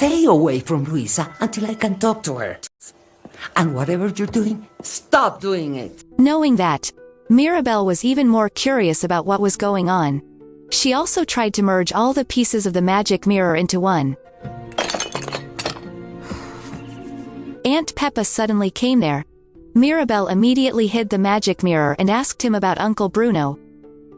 Stay away from Luisa until I can talk to her. And whatever you're doing, stop doing it. Knowing that, Mirabel was even more curious about what was going on. She also tried to merge all the pieces of the magic mirror into one. Aunt Pepa suddenly came there. Mirabel immediately hid the magic mirror and asked him about Uncle Bruno.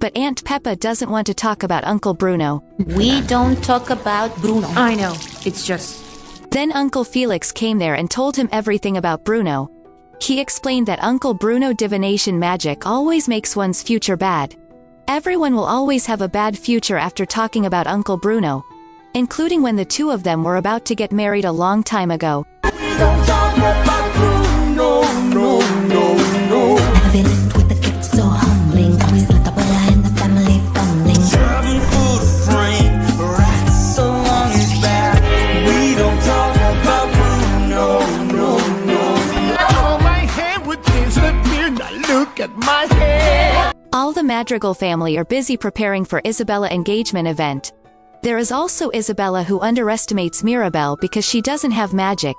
But Aunt Pepa doesn't want to talk about Uncle Bruno. We don't talk about Bruno. I know, it's just... Then Uncle Felix came there and told him everything about Bruno. He explained that Uncle Bruno divination magic always makes one's future bad. Everyone will always have a bad future after talking about Uncle Bruno, including when the two of them were about to get married a long time ago. Don't talk about Bruno, no, no, no. A villain with a gift so humbling, always let the Bella in the family fumbling. 7-foot frame, rats along his back. We don't talk about Bruno, no, no. Oh, my hair would disappear, now look at my hair. All the Madrigal family are busy preparing for Isabela engagement event. There is also Isabela who underestimates Mirabel because she doesn't have magic.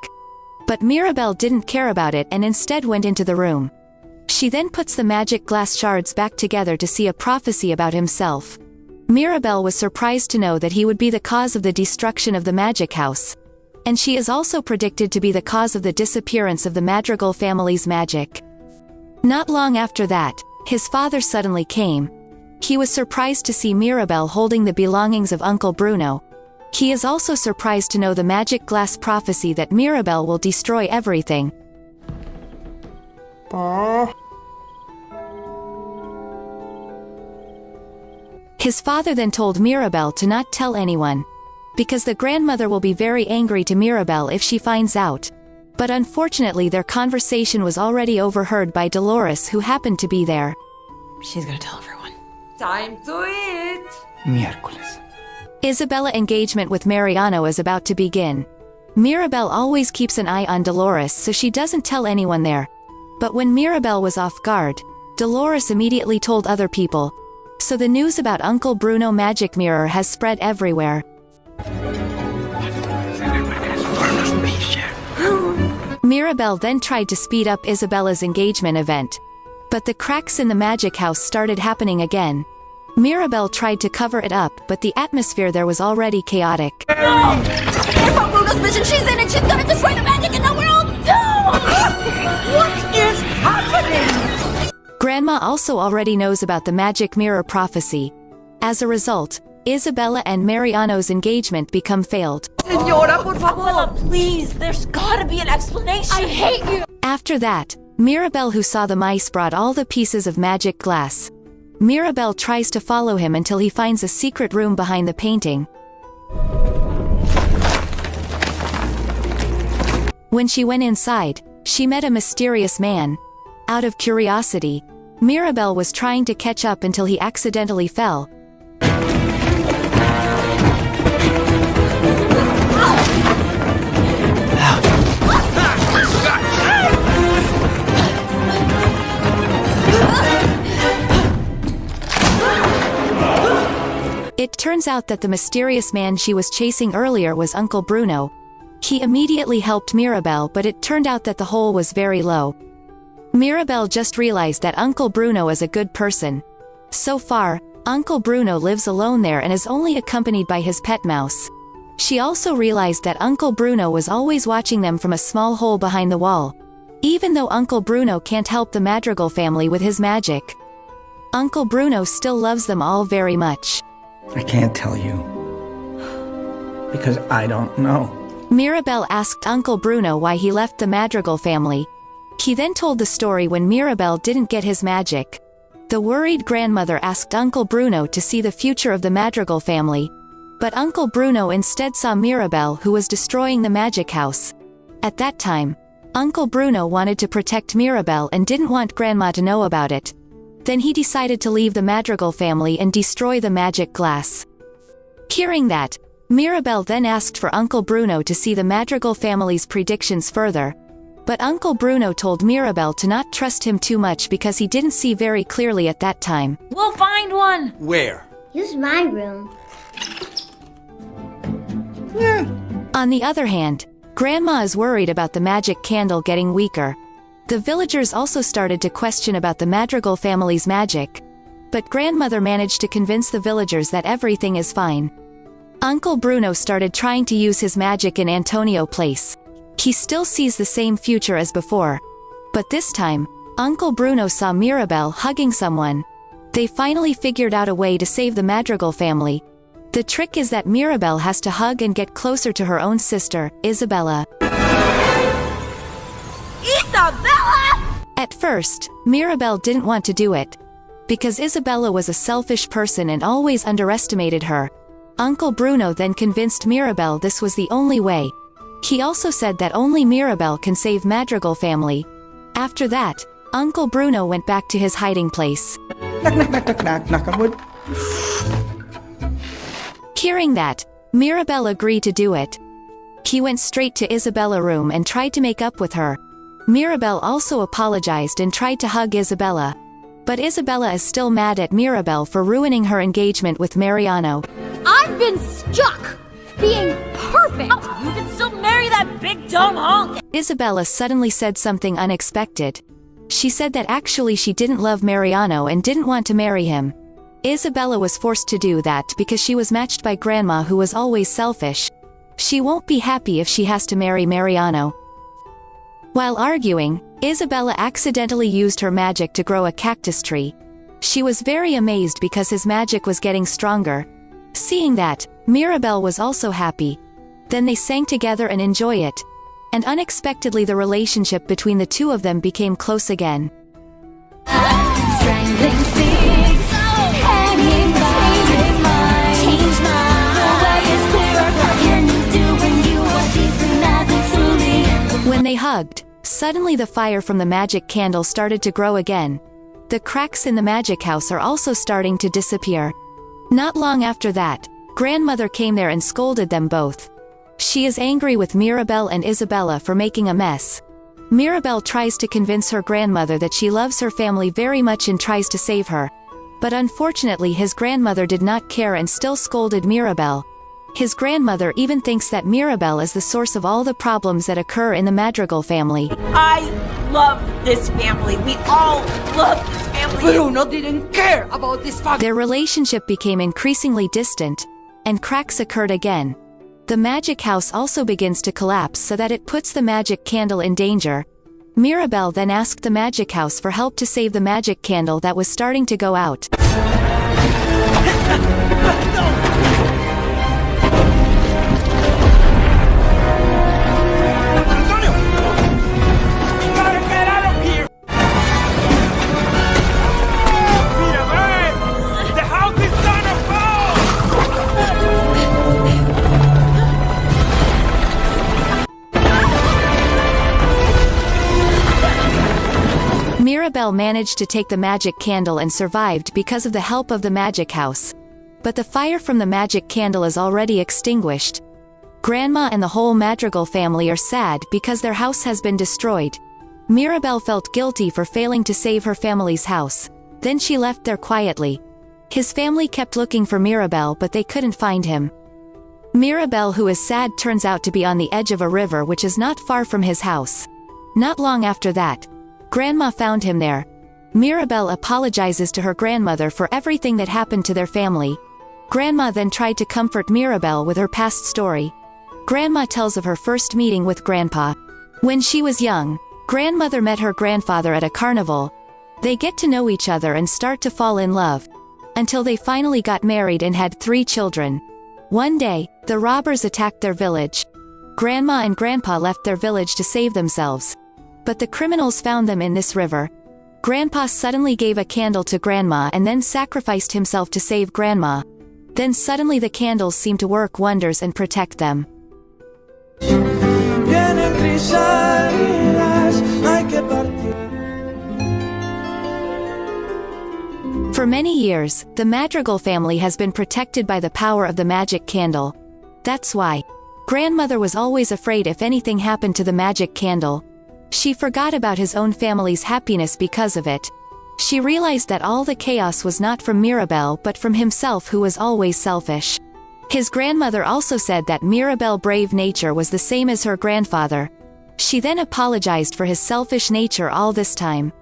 But Mirabel didn't care about it and instead went into the room. She then puts the magic glass shards back together to see a prophecy about himself. Mirabel was surprised to know that he would be the cause of the destruction of the magic house. And she is also predicted to be the cause of the disappearance of the Madrigal family's magic. Not long after that, his father suddenly came. He was surprised to see Mirabel holding the belongings of Uncle Bruno. He is also surprised to know the magic glass prophecy that Mirabel will destroy everything. His father then told Mirabel to not tell anyone, because the grandmother will be very angry to Mirabel if she finds out. But unfortunately their conversation was already overheard by Dolores, who happened to be there. She's gonna tell everyone. Time to eat. Miércoles. Isabela engagement with Mariano is about to begin. Mirabel always keeps an eye on Dolores so she doesn't tell anyone there. But when Mirabel was off guard, Dolores immediately told other people. So the news about Uncle Bruno magic mirror has spread everywhere. Mirabel then tried to speed up Isabela's engagement event. But the cracks in the magic house started happening again. Mirabel tried to cover it up, but the atmosphere there was already chaotic. From Bruno's vision, she's in it, she's gonna destroy the magic and now we're all doomed! What is happening? Grandma also already knows about the magic mirror prophecy. As a result, Isabela and Mariano's engagement become failed. Señora, por favor. Abuela, please, there's gotta be an explanation. I hate you! After that, Mirabel, who saw the mice, brought all the pieces of magic glass. Mirabel tries to follow him until he finds a secret room behind the painting. When she went inside, she met a mysterious man. Out of curiosity, Mirabel was trying to catch up until he accidentally fell. It turns out that the mysterious man she was chasing earlier was Uncle Bruno. He immediately helped Mirabel, but it turned out that the hole was very low. Mirabel just realized that Uncle Bruno is a good person. So far, Uncle Bruno lives alone there and is only accompanied by his pet mouse. She also realized that Uncle Bruno was always watching them from a small hole behind the wall. Even though Uncle Bruno can't help the Madrigal family with his magic, Uncle Bruno still loves them all very much. I can't tell you. Because I don't know. Mirabel asked Uncle Bruno why he left the Madrigal family. He then told the story when Mirabel didn't get his magic. The worried grandmother asked Uncle Bruno to see the future of the Madrigal family. But Uncle Bruno instead saw Mirabel, who was destroying the magic house. At that time, Uncle Bruno wanted to protect Mirabel and didn't want Grandma to know about it. Then he decided to leave the Madrigal family and destroy the magic glass. Hearing that, Mirabel then asked for Uncle Bruno to see the Madrigal family's predictions further. But Uncle Bruno told Mirabel to not trust him too much because he didn't see very clearly at that time. We'll find one! Where? Use my room. On the other hand, Grandma is worried about the magic candle getting weaker. The villagers also started to question about the Madrigal family's magic. But Grandmother managed to convince the villagers that everything is fine. Uncle Bruno started trying to use his magic in Antonio Place. He still sees the same future as before. But this time, Uncle Bruno saw Mirabel hugging someone. They finally figured out a way to save the Madrigal family. The trick is that Mirabel has to hug and get closer to her own sister, Isabela. Isabela! At first, Mirabel didn't want to do it. Because Isabela was a selfish person and always underestimated her. Uncle Bruno then convinced Mirabel this was the only way. He also said that only Mirabel can save Madrigal family. After that, Uncle Bruno went back to his hiding place. Knock, knock, knock, knock, knock, knock on wood. Hearing that, Mirabel agreed to do it. He went straight to Isabella's room and tried to make up with her. Mirabel also apologized and tried to hug Isabela. But Isabela is still mad at Mirabel for ruining her engagement with Mariano. I've been stuck being perfect. You can still marry that big dumb honk. Isabela suddenly said something unexpected. She said that actually she didn't love Mariano and didn't want to marry him. Isabela was forced to do that because she was matched by Grandma, who was always selfish. She won't be happy if she has to marry Mariano. While arguing, Isabela accidentally used her magic to grow a cactus tree. She was very amazed because his magic was getting stronger. Seeing that, Mirabel was also happy. Then they sang together and enjoy it. And unexpectedly the relationship between the two of them became close again. Strangling things, hanging by, change my way is clearer. What can you do when you are deep in magic truly? When they hugged, suddenly the fire from the magic candle started to grow again. The cracks in the magic house are also starting to disappear. Not long after that, Grandmother came there and scolded them both. She is angry with Mirabel and Isabela for making a mess. Mirabel tries to convince her grandmother that she loves her family very much and tries to save her. But unfortunately his grandmother did not care and still scolded Mirabel. His grandmother even thinks that Mirabel is the source of all the problems that occur in the Madrigal family. I love this family. We all love this family. Bruno didn't care about this family. Their relationship became increasingly distant, and cracks occurred again. The magic house also begins to collapse so that it puts the magic candle in danger. Mirabel then asked the magic house for help to save the magic candle that was starting to go out. Mirabel managed to take the magic candle and survived because of the help of the magic house. But the fire from the magic candle is already extinguished. Grandma and the whole Madrigal family are sad because their house has been destroyed. Mirabel felt guilty for failing to save her family's house. Then she left there quietly. His family kept looking for Mirabel but they couldn't find him. Mirabel, who is sad, turns out to be on the edge of a river which is not far from his house. Not long after that, Grandma found him there. Mirabel apologizes to her grandmother for everything that happened to their family. Grandma then tried to comfort Mirabel with her past story. Grandma tells of her first meeting with Grandpa. When she was young, Grandmother met her grandfather at a carnival. They get to know each other and start to fall in love. Until they finally got married and had 3 children. One day, the robbers attacked their village. Grandma and Grandpa left their village to save themselves. But the criminals found them in this river. Grandpa suddenly gave a candle to Grandma and then sacrificed himself to save Grandma. Then suddenly the candles seem to work wonders and protect them. For many years, the Madrigal family has been protected by the power of the magic candle. That's why Grandmother was always afraid if anything happened to the magic candle. She forgot about his own family's happiness because of it. She realized that all the chaos was not from Mirabel but from himself, who was always selfish. His grandmother also said that Mirabel's brave nature was the same as her grandfather. She then apologized for his selfish nature all this time.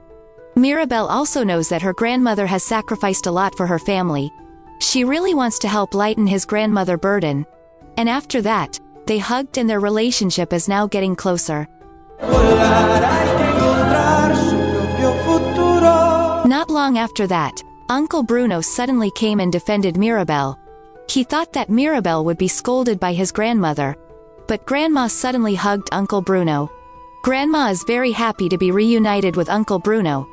Mirabel also knows that her grandmother has sacrificed a lot for her family. She really wants to help lighten his grandmother's burden. And after that, they hugged and their relationship is now getting closer. Not long after that, Uncle Bruno suddenly came and defended Mirabel. He thought that Mirabel would be scolded by his grandmother. But Grandma suddenly hugged Uncle Bruno. Grandma is very happy to be reunited with Uncle Bruno.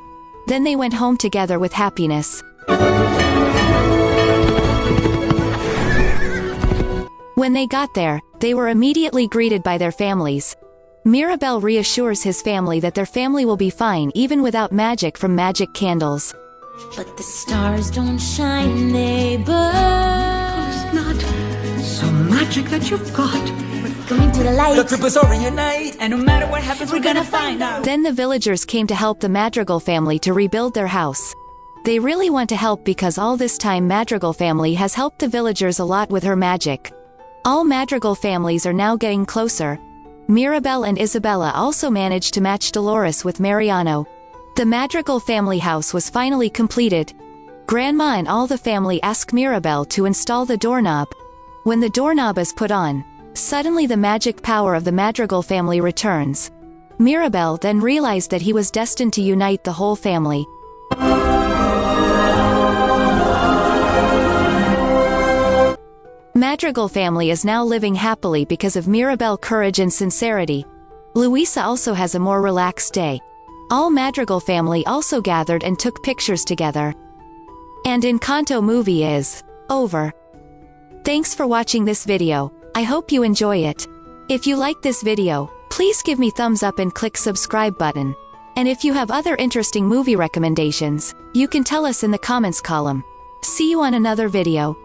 Then they went home together with happiness. When they got there, they were immediately greeted by their families. Mirabel reassures his family that their family will be fine even without magic from magic candles. But the stars don't shine, they burn. It's not so magic that you've got. Going to the light. The troopers are reunite, and no matter what happens, we're gonna find out. Then the villagers came to help the Madrigal family to rebuild their house. They really want to help because all this time Madrigal family has helped the villagers a lot with her magic. All Madrigal families are now getting closer. Mirabel and Isabela also managed to match Dolores with Mariano. The Madrigal family house was finally completed. Grandma and all the family ask Mirabel to install the doorknob. When the doorknob is put on, suddenly the magic power of the Madrigal family returns. Mirabel then realized that he was destined to unite the whole family. Madrigal family is now living happily because of Mirabel's courage and sincerity. Luisa also has a more relaxed day. All Madrigal family also gathered and took pictures together. And Encanto movie is over. Thanks for watching this video. I hope you enjoy it. If you like this video, please give me thumbs up and click subscribe button. And if you have other interesting movie recommendations, you can tell us in the comments column. See you on another video.